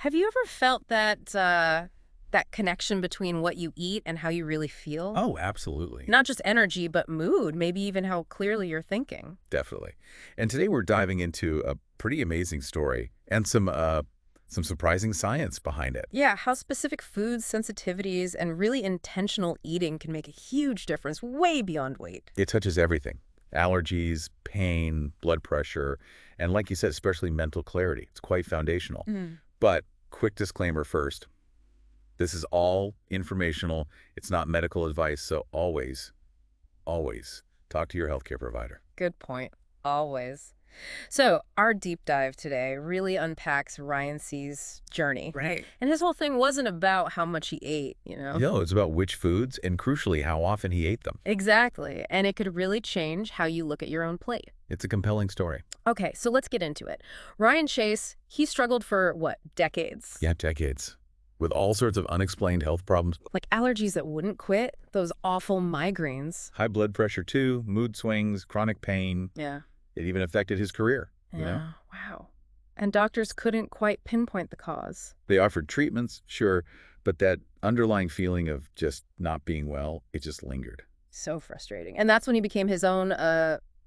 Have you ever felt that connection between what you eat and how you really feel? Oh, absolutely. Not just energy, but mood, maybe even how clearly you're thinking. Definitely. And today we're diving into a pretty amazing story and some surprising science behind it. Yeah, how specific foods, sensitivities, and really intentional eating can make a huge difference way beyond weight. It touches everything. Allergies, pain, blood pressure, and like you said, especially mental clarity. It's quite foundational. Mm. But quick disclaimer first. This is all informational. It's not medical advice, so always talk to your healthcare provider. Good point. Always. So, our deep dive today really unpacks Ryan C's journey. Right. And his whole thing wasn't about how much he ate. No, it's about which foods and crucially how often he ate them. Exactly. And it could really change how you look at your own plate. It's a compelling story. Okay, so let's get into it. Ryan Chase, he struggled for what, decades? Yeah, decades. With all sorts of unexplained health problems. Like allergies that wouldn't quit, those awful migraines. High blood pressure too, mood swings, chronic pain. Yeah. It even affected his career, you know? Yeah. Wow. And doctors couldn't quite pinpoint the cause. They offered treatments, sure, but that underlying feeling of just not being well, it just lingered. So frustrating. And that's when he became his own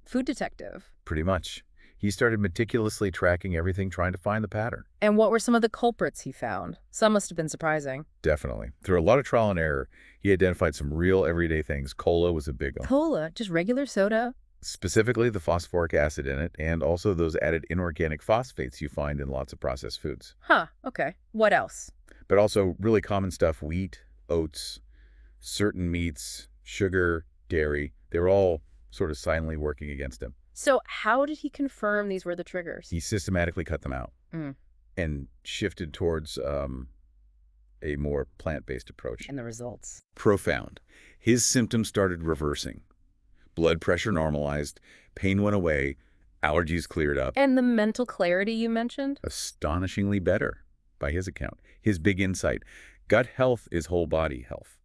food detective. Pretty much. He started meticulously tracking everything, trying to find the pattern. And what were some of the culprits he found? Some must have been surprising. Definitely. Through a lot of trial and error, he identified some real everyday things. Cola was a big one. Cola, just regular soda. Specifically the phosphoric acid in it, and also those added inorganic phosphates you find in lots of processed foods. Huh, okay. What else? But also really common stuff, wheat, oats, certain meats, sugar, dairy. They were all sort of silently working against him. So how did he confirm these were the triggers? He systematically cut them out Mm. and shifted towards a more plant-based approach. And the results. Profound. His symptoms started reversing. Blood pressure normalized, pain went away, allergies cleared up. And the mental clarity you mentioned? Astonishingly better, by his account. His big insight. Gut health is whole body health.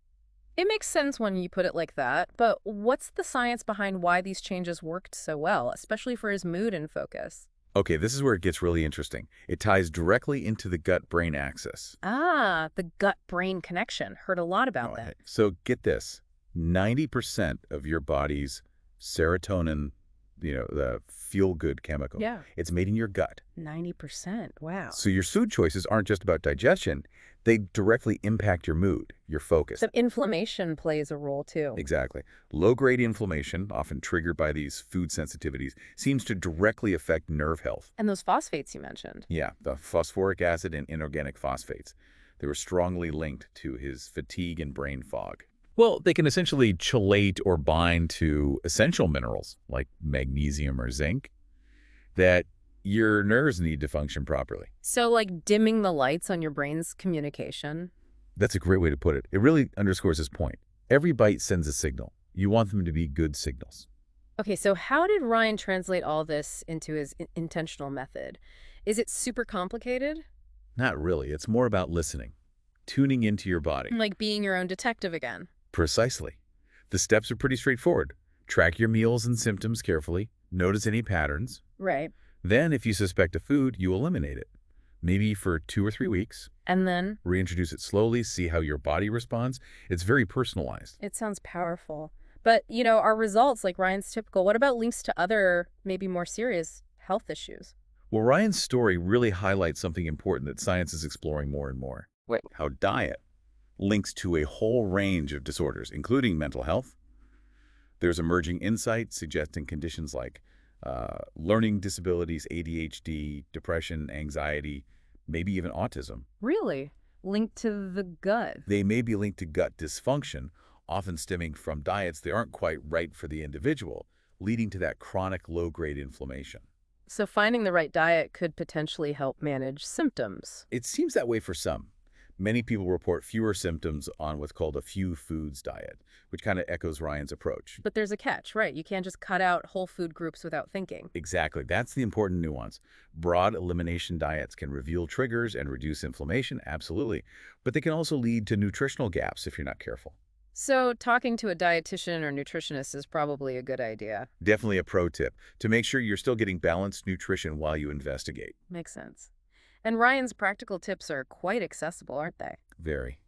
It makes sense when you put it like that, but what's the science behind why these changes worked so well, especially for his mood and focus? Okay, this is where it gets really interesting. It ties directly into the gut-brain axis. Ah, the gut-brain connection. Heard a lot about that. So get this. 90% of your body's serotonin, the feel-good chemical, Yeah. it's made in your gut. 90%. Wow. So your food choices aren't just about digestion. They directly impact your mood, your focus. So inflammation plays a role too. Exactly. Low-grade inflammation, often triggered by these food sensitivities, seems to directly affect nerve health. And those phosphates you mentioned. Yeah, the phosphoric acid and inorganic phosphates. They were strongly linked to his fatigue and brain fog. Well, they can essentially chelate or bind to essential minerals like magnesium or zinc that your nerves need to function properly. So like dimming the lights on your brain's communication. That's a great way to put it. It really underscores his point. Every bite sends a signal. You want them to be good signals. Okay, so how did Ryan translate all this into his intentional method? Is it super complicated? Not really. It's more about listening, tuning into your body. Like being your own detective again. Precisely. The steps are pretty straightforward. Track your meals and symptoms carefully. Notice any patterns. Right. Then, if you suspect a food, you eliminate it. Maybe for 2 or 3 weeks. And then? Reintroduce it slowly, see how your body responds. It's very personalized. It sounds powerful. But, our results, like Ryan's typical, what about links to other, maybe more serious health issues? Well, Ryan's story really highlights something important that science is exploring more and more. Wait. How diet links to a whole range of disorders, including mental health. There's emerging insight suggesting conditions like learning disabilities, ADHD, depression, anxiety, maybe even autism. Really? Linked to the gut? They may be linked to gut dysfunction, often stemming from diets that aren't quite right for the individual, leading to that chronic low-grade inflammation. So finding the right diet could potentially help manage symptoms. It seems that way for some. Many people report fewer symptoms on what's called a few foods diet, which kind of echoes Ryan's approach. But there's a catch, right? You can't just cut out whole food groups without thinking. Exactly. That's the important nuance. Broad elimination diets can reveal triggers and reduce inflammation, absolutely. But they can also lead to nutritional gaps if you're not careful. So talking to a dietitian or nutritionist is probably a good idea. Definitely a pro tip to make sure you're still getting balanced nutrition while you investigate. Makes sense. And Ryan's practical tips are quite accessible, aren't they? Very.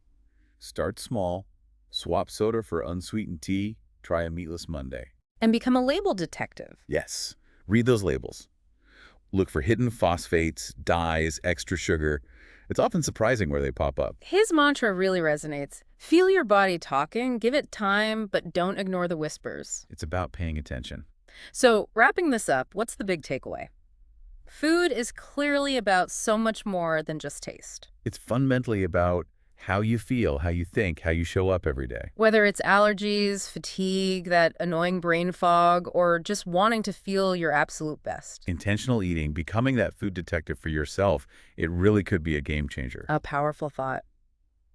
Start small, swap soda for unsweetened tea, try a meatless Monday. And become a label detective. Yes, read those labels. Look for hidden phosphates, dyes, extra sugar. It's often surprising where they pop up. His mantra really resonates. Feel your body talking, give it time, but don't ignore the whispers. It's about paying attention. So, wrapping this up, what's the big takeaway? Food is clearly about so much more than just taste. It's fundamentally about how you feel, how you think, how you show up every day. Whether it's allergies, fatigue, that annoying brain fog, or just wanting to feel your absolute best. Intentional eating, becoming that food detective for yourself, it really could be a game changer. A powerful thought.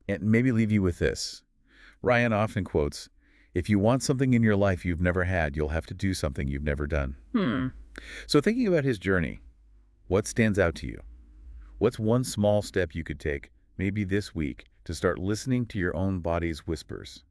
And maybe leave you with this. Ryan often quotes, "If you want something in your life you've never had, you'll have to do something you've never done." So thinking about his journey, what stands out to you? What's one small step you could take, maybe this week, to start listening to your own body's whispers?